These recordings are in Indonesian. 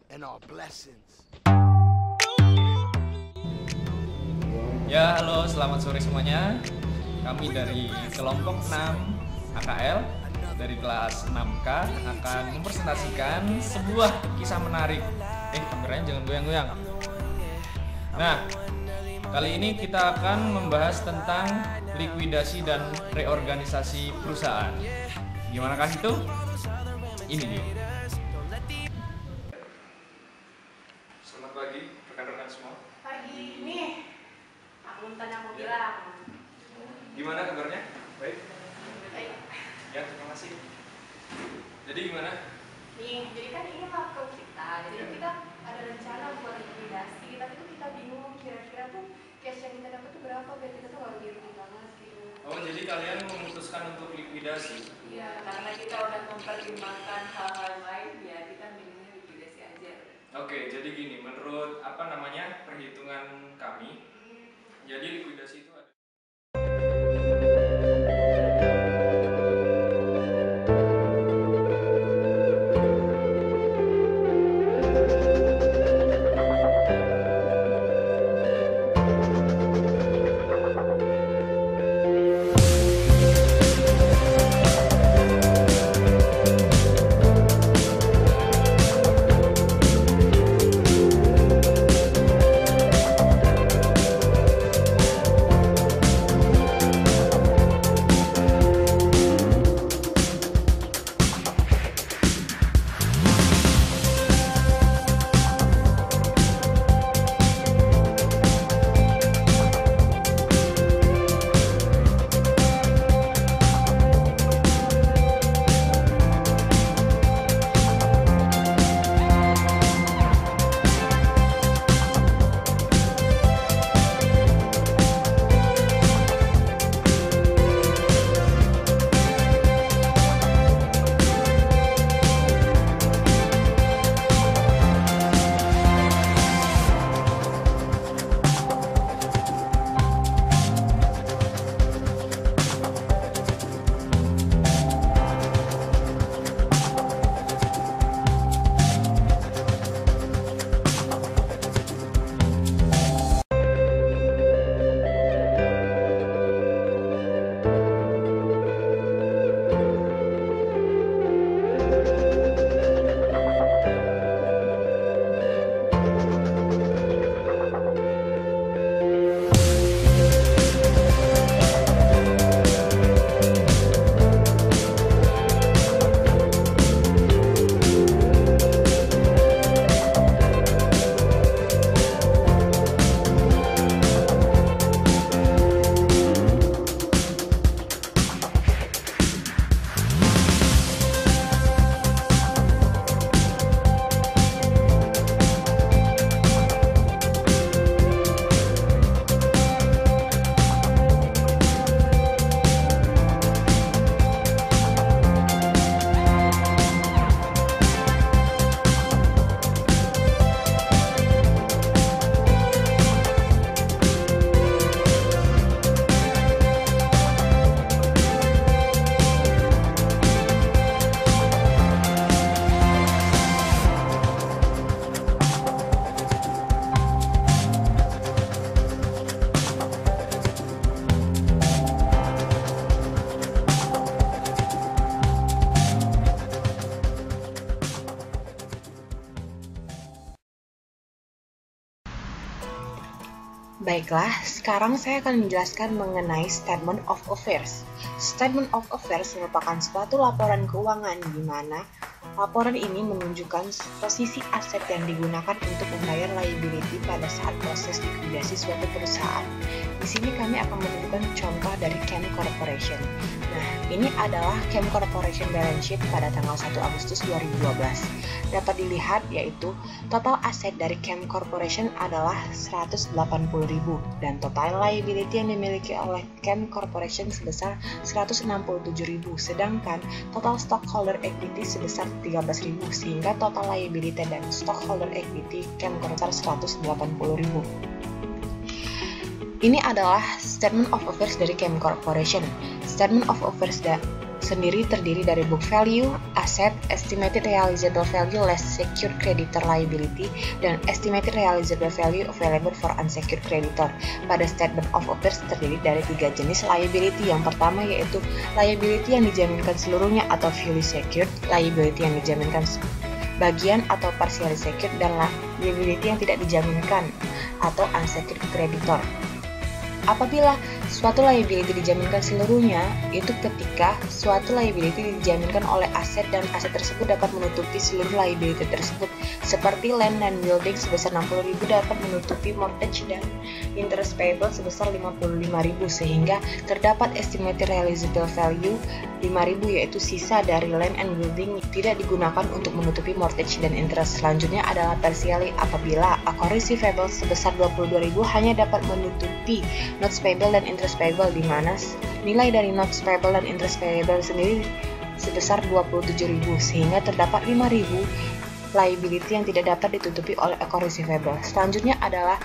and our blessings. Ya, halo, selamat sore semuanya. Kami dari kelompok 6 AKL dari kelas 6K akan mempresentasikan sebuah kisah menarik. Kameranya jangan goyang-goyang. Nah, kali ini kita akan membahas tentang likuidasi dan reorganisasi perusahaan. Gimanakah itu? Ini dia. Selamat pagi, rekan-rekan semua. Pagi nih, aku tanya mau bilang. Gimana kabarnya? Baik? Baik. Ya, terima kasih. Jadi gimana? Nih, jadi kan ini matkul kita, jadi kita ada rencana buat likuidasi, tapi tuh kita bingung kira-kira tuh cash yang kita dapat tuh berapa, biar kita tuh gak rugi-rugi banget gitu. Oh, jadi kalian memutuskan untuk likuidasi? Iya, karena kita udah mempertimbangkan hal-hal lain, ya kita milihnya likuidasi aja. Oke, jadi gini, menurut perhitungan kami, jadi likuidasi itu ada. Baiklah, sekarang saya akan menjelaskan mengenai Statement of Affairs. Statement of Affairs merupakan suatu laporan keuangan di mana laporan ini menunjukkan posisi aset yang digunakan untuk membayar liability pada saat proses likuidasi suatu perusahaan. Di sini kami akan menunjukkan contoh dari Chem Corporation. Nah, ini adalah Chem Corporation balance sheet pada tanggal 1 Agustus 2012. Dapat dilihat yaitu total aset dari Chem Corporation adalah 180.000 dan total liability yang dimiliki oleh Chem Corporation sebesar 167.000, sedangkan total stockholder equity sebesar 13.000, sehingga total liability dan stockholder equity Chem Corporation 180.000. Ini adalah Statement of Affairs dari Chem Corporation. Statement of Affairs sendiri terdiri dari book value, asset, estimated realizable value less secured creditor liability, dan estimated realizable value available for unsecured creditor. Pada statement of affairs terdiri dari 3 jenis liability. Yang pertama yaitu liability yang dijaminkan seluruhnya atau fully secured, liability yang dijaminkan bagian atau partially secured, dan liability yang tidak dijaminkan atau unsecured creditor. Apabila suatu liability dijaminkan seluruhnya, itu ketika suatu liability dijaminkan oleh aset dan aset tersebut dapat menutupi seluruh liability tersebut, seperti land dan building sebesar 60.000 dapat menutupi mortgage dan interest payable sebesar 55.000, sehingga terdapat estimated realizable value 5.000, yaitu sisa dari land and building tidak digunakan untuk menutupi mortgage dan interest. Selanjutnya adalah partially, apabila account receivable sebesar 22.000 hanya dapat menutupi notes payable dan interest payable, di mana nilai dari notes payable dan interest payable sendiri sebesar 27.000, sehingga terdapat 5.000 liability yang tidak dapat ditutupi oleh account receivable. Selanjutnya adalah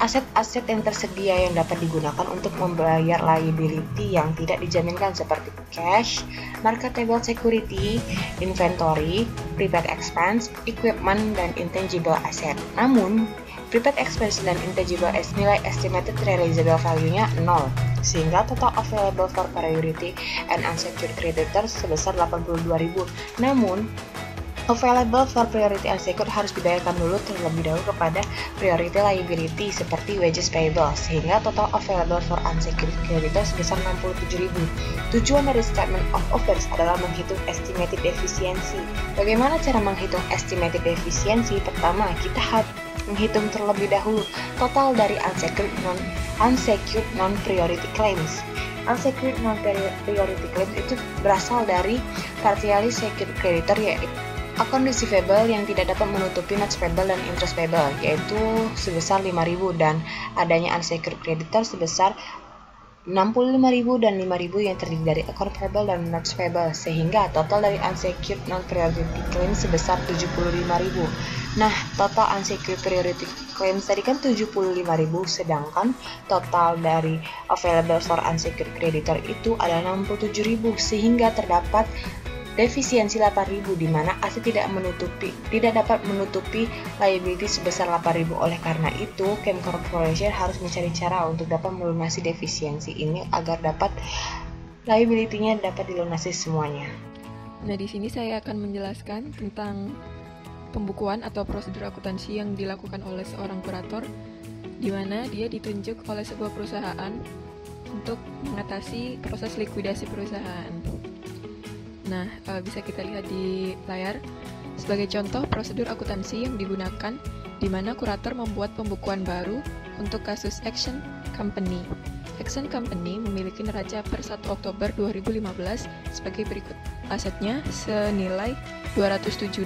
aset-aset yang tersedia yang dapat digunakan untuk membayar liability yang tidak dijaminkan, seperti cash, marketable security, inventory, prepaid expense, equipment, dan intangible asset. Namun, prepaid expense dan intangible nilai estimated realizable value-nya 0, sehingga total available for priority and unsecured creditors sebesar 82.000. Namun, available for priority unsecured harus dibayarkan dulu terlebih dahulu kepada priority liability seperti wages payable, sehingga total available for unsecured creditors sebesar 67.000. Tujuan dari statement of affairs adalah menghitung estimated efficiency. Bagaimana cara menghitung estimated efficiency? Pertama, kita harus menghitung terlebih dahulu total dari unsecured non-priority claims. Unsecured non-priority claims itu berasal dari partially secured creditor, yaitu account receivable yang tidak dapat menutupi notes payable dan interest payable, yaitu sebesar 5.000, dan adanya unsecured creditor sebesar 65.000 dan 5.000 yang terdiri dari account payable dan notes payable, sehingga total dari unsecured non-priority claims sebesar 75.000. Nah, total unsecured priority claims tadi kan 75.000, sedangkan total dari available for unsecured creditor itu adalah 67.000, sehingga terdapat defisiensi 8.000, di mana aset tidak dapat menutupi liability sebesar 8.000. Oleh karena itu, Chem Corporation harus mencari cara untuk dapat melunasi defisiensi ini agar dapat liability-nya dapat dilunasi semuanya. Nah, di sini saya akan menjelaskan tentang pembukuan atau prosedur akuntansi yang dilakukan oleh seorang kurator, di mana dia ditunjuk oleh sebuah perusahaan untuk mengatasi proses likuidasi perusahaan. Nah, bisa kita lihat di layar. Sebagai contoh prosedur akuntansi yang digunakan, di mana kurator membuat pembukuan baru untuk kasus Action Company. Action Company memiliki neraca per 1 Oktober 2015 sebagai berikut. Asetnya senilai $207.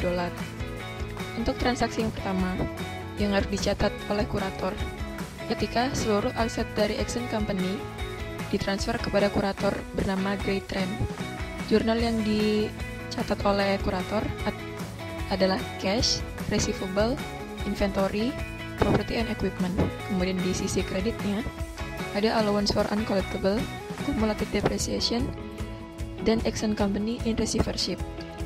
Untuk transaksi yang pertama, yang harus dicatat oleh kurator, ketika seluruh aset dari Action Company ditransfer kepada kurator bernama Great Trend. Jurnal yang dicatat oleh kurator adalah cash, receivable, inventory, property and equipment. Kemudian di sisi kreditnya ada allowance for uncollectible, cumulative depreciation, dan Action Company in receivership.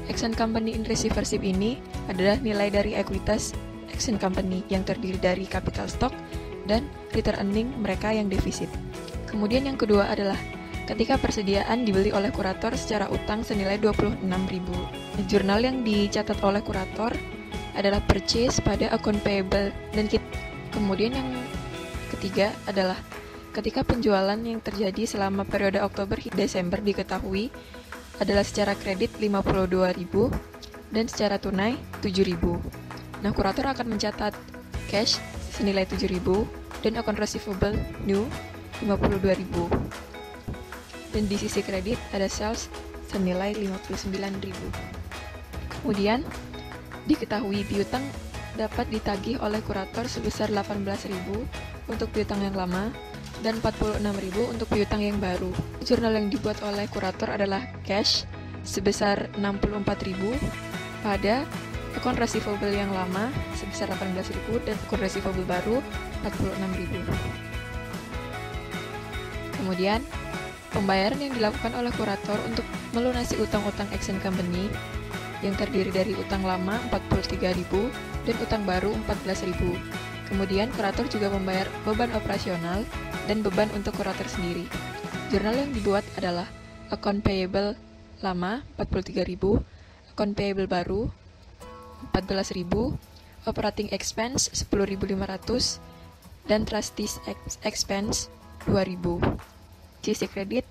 Action Company in receivership ini adalah nilai dari ekuitas Action Company yang terdiri dari capital stock dan return earning mereka yang defisit. Kemudian yang kedua adalah ketika persediaan dibeli oleh kurator secara utang senilai 26.000. Jurnal yang dicatat oleh kurator adalah purchase pada account payable, dan kemudian yang ketiga adalah ketika penjualan yang terjadi selama periode Oktober hingga Desember diketahui adalah secara kredit 52.000 dan secara tunai 7.000. Nah, kurator akan mencatat cash senilai 7.000 dan account receivable new 52.000. Dan di sisi kredit ada sales senilai 59.000. Kemudian diketahui piutang dapat ditagih oleh kurator sebesar 18.000 untuk piutang yang lama dan 46.000 untuk piutang yang baru. Jurnal yang dibuat oleh kurator adalah cash sebesar 64.000 pada account receivable yang lama sebesar 18.000 dan account receivable baru 46.000. Kemudian pembayaran yang dilakukan oleh kurator untuk melunasi utang-utang Action Company yang terdiri dari utang lama 43.000 dan utang baru 14.000. Kemudian kurator juga membayar beban operasional dan beban untuk kurator sendiri. Jurnal yang dibuat adalah account payable lama 43.000, account payable baru 14.000, operating expense 10.500, dan trustees expense 2.000. Sisi kredit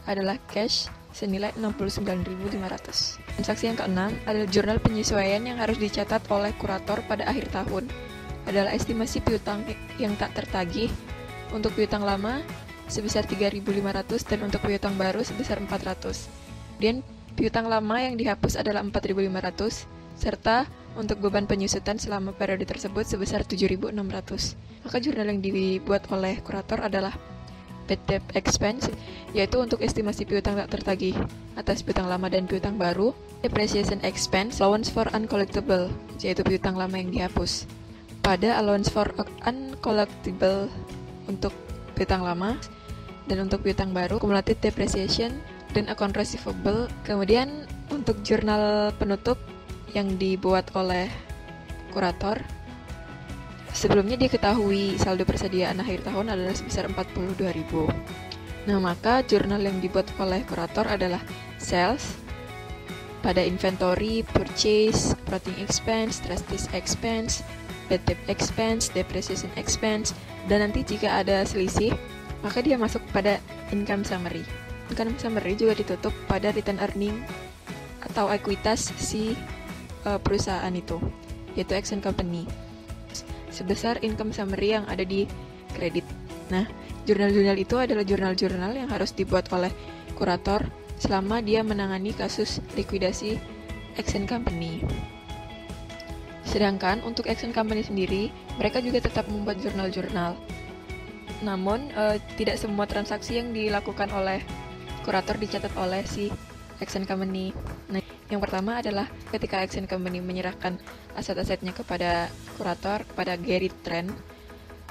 adalah cash senilai 69.500. Transaksi yang keenam adalah jurnal penyesuaian yang harus dicatat oleh kurator pada akhir tahun. Adalah estimasi piutang yang tak tertagih untuk piutang lama sebesar 3.500 dan untuk piutang baru sebesar 400. Kemudian piutang lama yang dihapus adalah 4.500 serta untuk beban penyusutan selama periode tersebut sebesar 7.600. Maka jurnal yang dibuat oleh kurator adalah bad debt expense, yaitu untuk estimasi piutang tak tertagih atas piutang lama dan piutang baru. Depreciation expense, allowance for uncollectible, yaitu piutang lama yang dihapus. Pada allowance for uncollectible untuk piutang lama dan untuk piutang baru, cumulative depreciation dan account receivable. Kemudian untuk jurnal penutup yang dibuat oleh kurator, sebelumnya diketahui saldo persediaan akhir tahun adalah sebesar 42.000. Nah, maka jurnal yang dibuat oleh kurator adalah sales pada inventory, purchase, operating expense, trustees expense, bad debt expense, depreciation expense, dan nanti jika ada selisih, maka dia masuk pada income summary. Income summary juga ditutup pada return earning atau ekuitas si perusahaan itu, yaitu Action Company, sebesar income summary yang ada di kredit. Nah, jurnal-jurnal itu adalah jurnal-jurnal yang harus dibuat oleh kurator selama dia menangani kasus likuidasi Action Company. Sedangkan untuk Action Company sendiri, mereka juga tetap membuat jurnal-jurnal. Namun, tidak semua transaksi yang dilakukan oleh kurator dicatat oleh si Action Company. Nah, yang pertama adalah ketika Action Company menyerahkan aset-asetnya kepada kurator, kepada Gary Trent,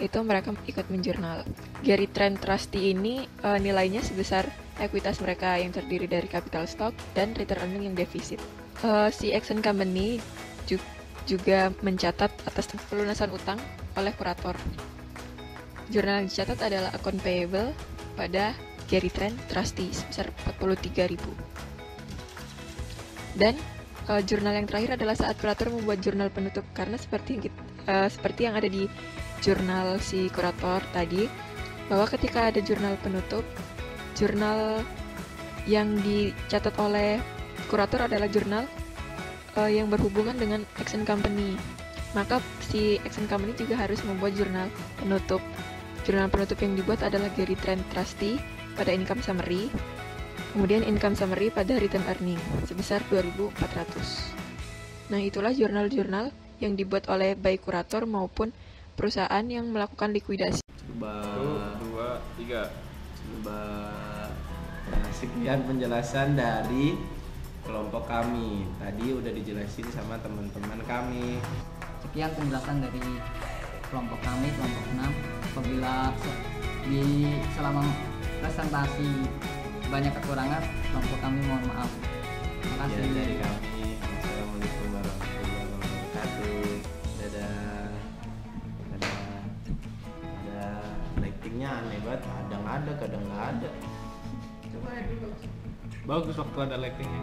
itu mereka ikut menjurnal. Gary Trent Trustee ini nilainya sebesar ekuitas mereka yang terdiri dari capital stock dan return earning yang defisit. Si Action Company juga mencatat atas pelunasan utang oleh kurator. Jurnal yang dicatat adalah account payable pada Gary Trent Trustee sebesar 43.000. Dan jurnal yang terakhir adalah saat kurator membuat jurnal penutup, karena seperti yang ada di jurnal si kurator tadi, bahwa ketika ada jurnal penutup, jurnal yang dicatat oleh kurator adalah jurnal yang berhubungan dengan Action Company. Maka si Action Company juga harus membuat jurnal penutup. Jurnal penutup yang dibuat adalah Gary Trent Trustee pada income summary, kemudian income summary pada return earning sebesar 2.400. Nah, itulah jurnal-jurnal yang dibuat oleh baik kurator maupun perusahaan yang melakukan likuidasi. 1, 2, 3. Coba. Nah, sekian penjelasan dari kelompok kami. Tadi udah dijelasin sama teman-teman kami. Sekian penjelasan dari kelompok kami, kelompok 6. Apabila selama presentasi banyak kekurangan, kelompok kami mohon maaf. Terima kasih. Ya, dari kami. Assalamualaikum warahmatullahi wabarakatuh. Dadah. Dadah. Lightingnya aneh banget. Kadang ada, kadang nggak ada. Bagus waktu ada lightingnya.